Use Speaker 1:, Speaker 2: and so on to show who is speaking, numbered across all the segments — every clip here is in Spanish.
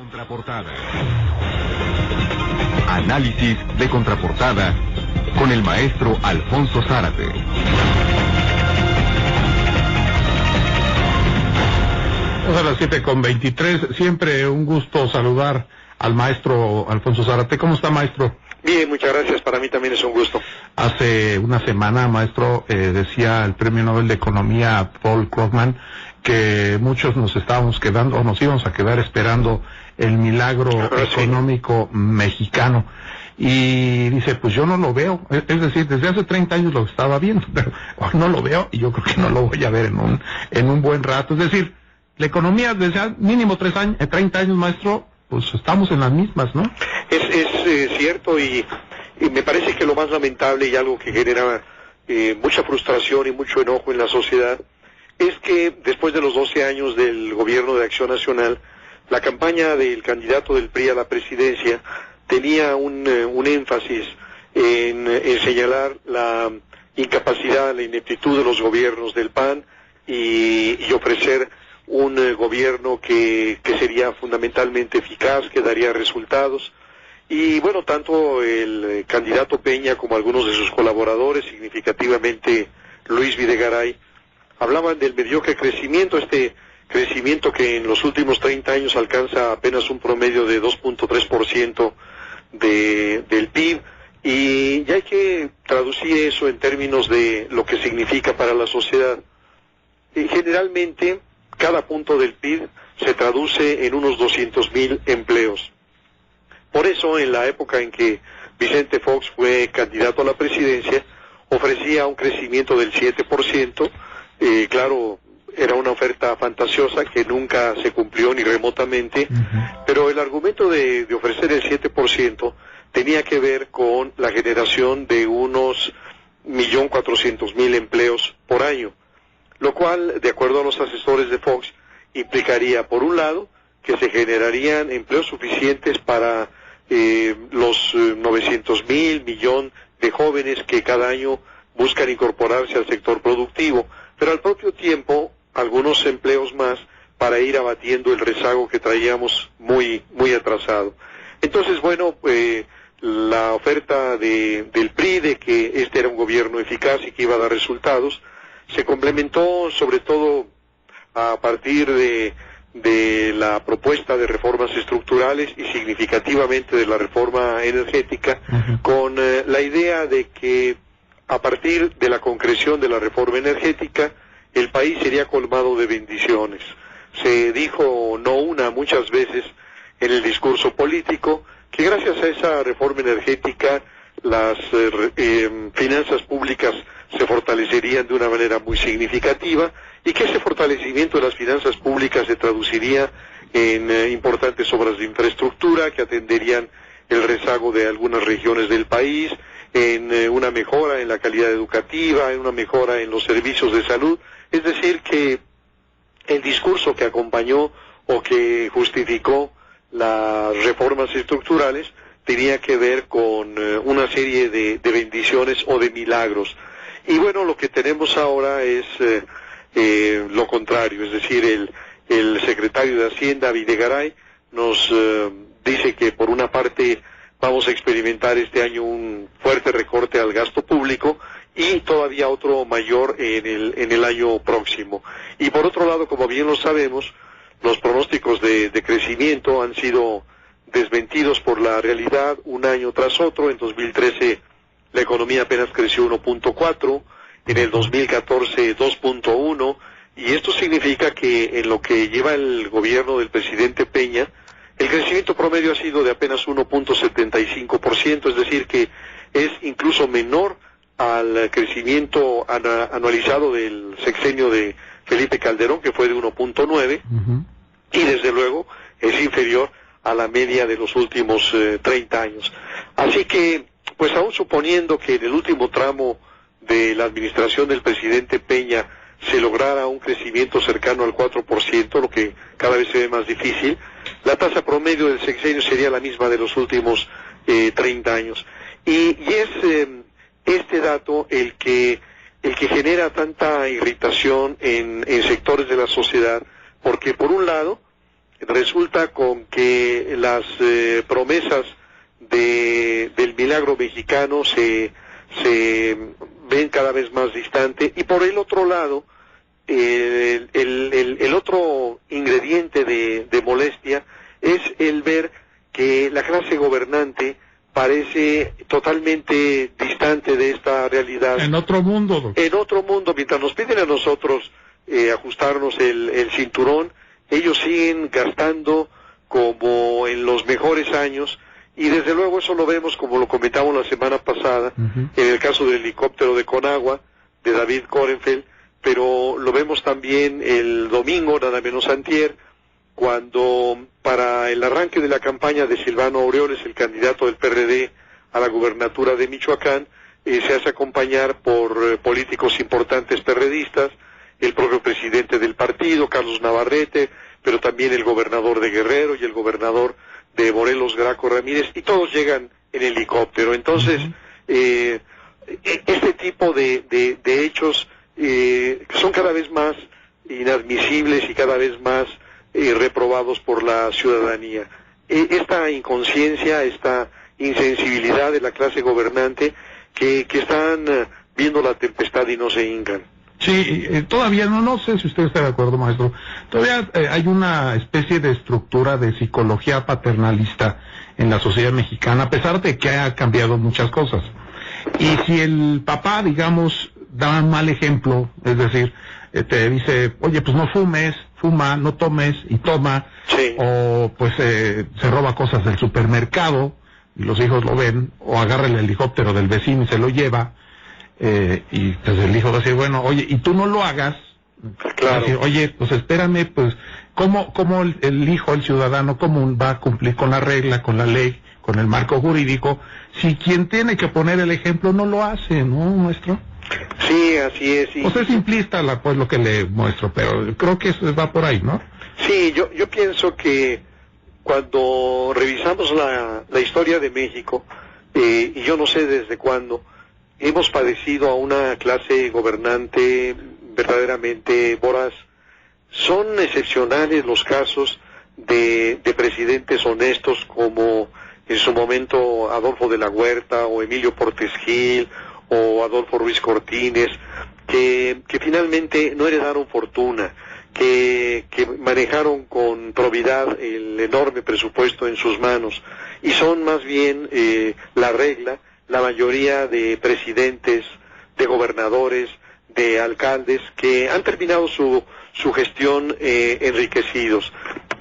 Speaker 1: Contraportada. Análisis de Contraportada con el maestro Alfonso Zárate.
Speaker 2: A las 7:23, siempre un gusto saludar al maestro Alfonso Zárate. ¿Cómo está, maestro?
Speaker 3: Bien, muchas gracias, para mí también es un gusto.
Speaker 2: Hace una semana, maestro, decía el Premio Nobel de Economía Paul Krugman que muchos nos estábamos quedando, o nos íbamos a quedar esperando el milagro económico mexicano. Y dice, pues yo no lo veo, es decir, desde hace 30 años lo estaba viendo, pero hoy no lo veo y yo creo que no lo voy a ver en un buen rato. Es decir, la economía desde hace mínimo 30 años, maestro, pues estamos en las mismas, ¿no?
Speaker 3: Es cierto, y me parece que lo más lamentable y algo que genera mucha frustración y mucho enojo en la sociedad es que después de los 12 años del gobierno de Acción Nacional, la campaña del candidato del PRI a la presidencia tenía un énfasis en señalar la incapacidad, la ineptitud de los gobiernos del PAN y ofrecer un gobierno que sería fundamentalmente eficaz, que daría resultados. Y bueno, tanto el candidato Peña como algunos de sus colaboradores, significativamente Luis Videgaray, hablaban del mediocre crecimiento, este crecimiento que en los últimos 30 años alcanza apenas un promedio de 2.3% del PIB, y ya hay que traducir eso en términos de lo que significa para la sociedad. Generalmente, cada punto del PIB se traduce en unos 200,000 empleos. Por eso, en la época en que Vicente Fox fue candidato a la presidencia, ofrecía un crecimiento del 7%, claro, era una oferta fantasiosa que nunca se cumplió ni remotamente, pero el argumento de ofrecer el 7% tenía que ver con la generación de unos 1.400.000 empleos por año, lo cual, de acuerdo a los asesores de Fox, implicaría, por un lado, que se generarían empleos suficientes para los 900,000 millón de jóvenes que cada año buscan incorporarse al sector productivo, pero al propio tiempo algunos empleos más para ir abatiendo el rezago que traíamos muy atrasado. Entonces, bueno, la oferta del PRI de que este era un gobierno eficaz y que iba a dar resultados se complementó sobre todo a partir de la propuesta de reformas estructurales y significativamente de la reforma energética, con la idea de que a partir de la concreción de la reforma energética el país sería colmado de bendiciones. Se dijo muchas veces en el discurso político que gracias a esa reforma energética las finanzas públicas se fortalecerían de una manera muy significativa y que ese fortalecimiento de las finanzas públicas se traduciría en importantes obras de infraestructura que atenderían el rezago de algunas regiones del país, en una mejora en la calidad educativa, en una mejora en los servicios de salud. Es decir, que el discurso que acompañó o que justificó las reformas estructurales tenía que ver con una serie de bendiciones o de milagros. Y bueno, lo que tenemos ahora es lo contrario, es decir, el secretario de Hacienda, Videgaray, nos dice que por una parte vamos a experimentar este año un fuerte recorte al gasto público y todavía otro mayor en el año próximo. Y por otro lado, como bien lo sabemos, los pronósticos de crecimiento han sido desmentidos por la realidad un año tras otro. En 2013 la economía apenas creció 1.4, en el 2014 2.1, y esto significa que en lo que lleva el gobierno del presidente Peña, el crecimiento promedio ha sido de apenas 1.75%, es decir que es incluso menor al crecimiento anualizado del sexenio de Felipe Calderón, que fue de 1.9, y desde luego es inferior a la media de los últimos 30 años. Así que, pues aún suponiendo que en el último tramo de la administración del presidente Peña se lograra un crecimiento cercano al 4%, lo que cada vez se ve más difícil, la tasa promedio del sexenio sería la misma de los últimos 30 años. Y es este dato el que genera tanta irritación en sectores de la sociedad, porque por un lado resulta con que las promesas del milagro mexicano se ven cada vez más distantes, y por el otro lado, el otro ingrediente de molestia es el ver que la clase gobernante parece totalmente distante de esta realidad.
Speaker 2: En otro mundo, doctor.
Speaker 3: En otro mundo, mientras nos piden a nosotros ajustarnos el cinturón, ellos siguen gastando como en los mejores años, y desde luego eso lo vemos, como lo comentamos la semana pasada, en el caso del helicóptero de Conagua, de David Korenfeld, pero lo vemos también el domingo, nada menos antier, cuando para el arranque de la campaña de Silvano Aureoles, el candidato del PRD a la gubernatura de Michoacán, se hace acompañar por políticos importantes perredistas, el propio presidente del partido, Carlos Navarrete, pero también el gobernador de Guerrero y el gobernador de Morelos, Graco Ramírez, y todos llegan en helicóptero. Entonces, este tipo de hechos son cada vez más inadmisibles y cada vez más reprobados por la ciudadanía. Esta inconsciencia, esta insensibilidad de la clase gobernante que están viendo la tempestad y no se hincan.
Speaker 2: Sí, todavía no sé si usted está de acuerdo, maestro. Todavía hay una especie de estructura de psicología paternalista en la sociedad mexicana, a pesar de que ha cambiado muchas cosas. Y si el papá, digamos, da un mal ejemplo, es decir, te dice, oye, pues no fumes, fuma, no tomes, y toma,
Speaker 3: sí.
Speaker 2: O pues se roba cosas del supermercado, y los hijos lo ven, o agarra el helicóptero del vecino y se lo lleva, y pues el hijo va a decir, bueno, oye, y tú no lo hagas,
Speaker 3: claro.
Speaker 2: Decir, oye, pues espérame, pues, ¿cómo el hijo, el ciudadano común va a cumplir con la regla, con la ley, con el marco jurídico, si quien tiene que poner el ejemplo no lo hace, ¿no, maestro?
Speaker 3: Sí, así es. Sí.
Speaker 2: Pues es simplista pues lo que le muestro, pero creo que eso va por ahí, ¿no?
Speaker 3: Sí, yo pienso que cuando revisamos la historia de México, y yo no sé desde cuándo, hemos padecido a una clase gobernante verdaderamente voraz. Son excepcionales los casos de presidentes honestos como en su momento Adolfo de la Huerta o Emilio Portes Gil o Adolfo Ruiz Cortines, que finalmente no heredaron fortuna, que manejaron con probidad el enorme presupuesto en sus manos, y son más bien la regla, la mayoría de presidentes, de gobernadores, de alcaldes que han terminado su gestión enriquecidos.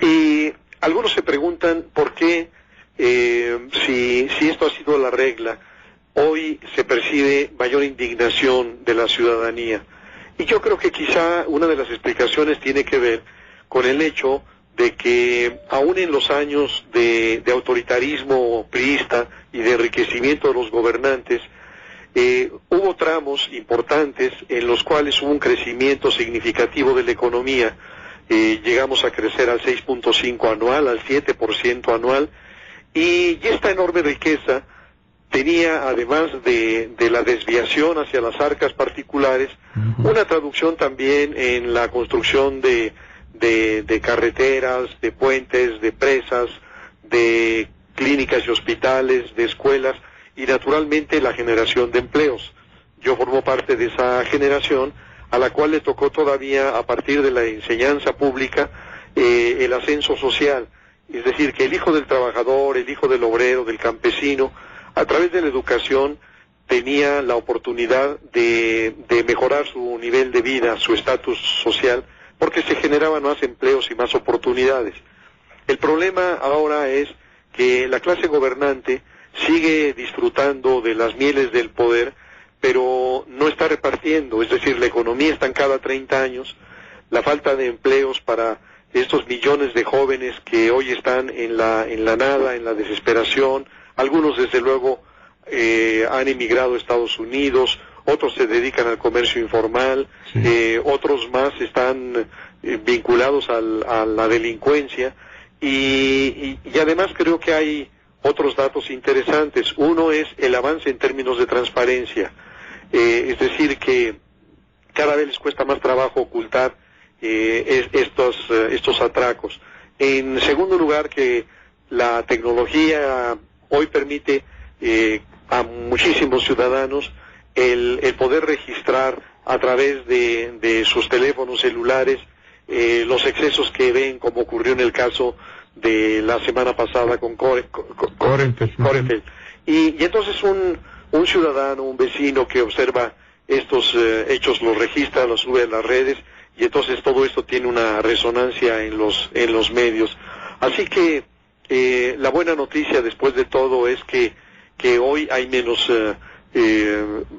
Speaker 3: Y algunos se preguntan por qué, si esto ha sido la regla, hoy se percibe mayor indignación de la ciudadanía. Y yo creo que quizá una de las explicaciones tiene que ver con el hecho de que aún en los años de autoritarismo priista y de enriquecimiento de los gobernantes, hubo tramos importantes en los cuales hubo un crecimiento significativo de la economía. Llegamos a crecer al 6.5 anual, al 7% anual, y esta enorme riqueza tenía, además de la desviación hacia las arcas particulares, una traducción también en la construcción de carreteras, de puentes, de presas, de clínicas y hospitales, de escuelas, y naturalmente la generación de empleos. Yo formo parte de esa generación a la cual le tocó todavía, a partir de la enseñanza pública, el ascenso social. Es decir, que el hijo del trabajador, el hijo del obrero, del campesino, a través de la educación tenía la oportunidad de mejorar su nivel de vida, su estatus social, porque se generaban más empleos y más oportunidades. El problema ahora es que la clase gobernante sigue disfrutando de las mieles del poder, pero no está repartiendo, es decir, la economía estancada 30 años, la falta de empleos para estos millones de jóvenes que hoy están en la nada, en la desesperación. Algunos desde luego han emigrado a Estados Unidos, otros se dedican al comercio informal, sí. Otros más están vinculados a la delincuencia, y además creo que hay otros datos interesantes. Uno es el avance en términos de transparencia, es decir, que cada vez les cuesta más trabajo ocultar estos atracos. En segundo lugar, que la tecnología hoy permite a muchísimos ciudadanos el poder registrar a través de sus teléfonos celulares los excesos que ven, como ocurrió en el caso de la semana pasada con Korenfeld. Y entonces un ciudadano, un vecino que observa estos hechos, los registra, los sube a las redes, y entonces todo esto tiene una resonancia en los medios. Así que la buena noticia después de todo es que hoy hay menos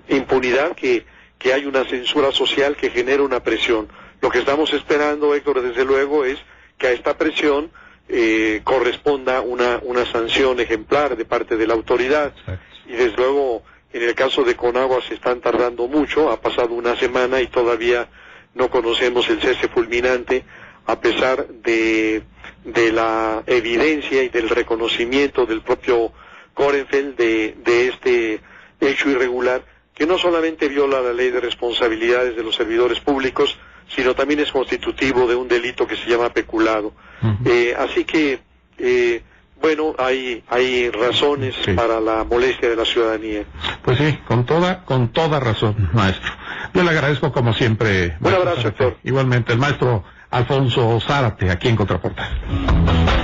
Speaker 3: impunidad, que hay una censura social que genera una presión. Lo que estamos esperando, Héctor, desde luego, es que a esta presión corresponda una sanción ejemplar de parte de la autoridad. Y desde luego, en el caso de Conagua se están tardando mucho, ha pasado una semana y todavía no conocemos el cese fulminante, a pesar de la evidencia y del reconocimiento del propio Korenfeld de este hecho irregular, que no solamente viola la ley de responsabilidades de los servidores públicos, sino también es constitutivo de un delito que se llama peculado. Así que, bueno, hay razones para la molestia de la ciudadanía.
Speaker 2: Pues sí, con toda razón, maestro. Yo le agradezco como siempre.
Speaker 3: Un abrazo, doctor.
Speaker 2: Igualmente, el maestro Alfonso Zárate, aquí en Contraportal.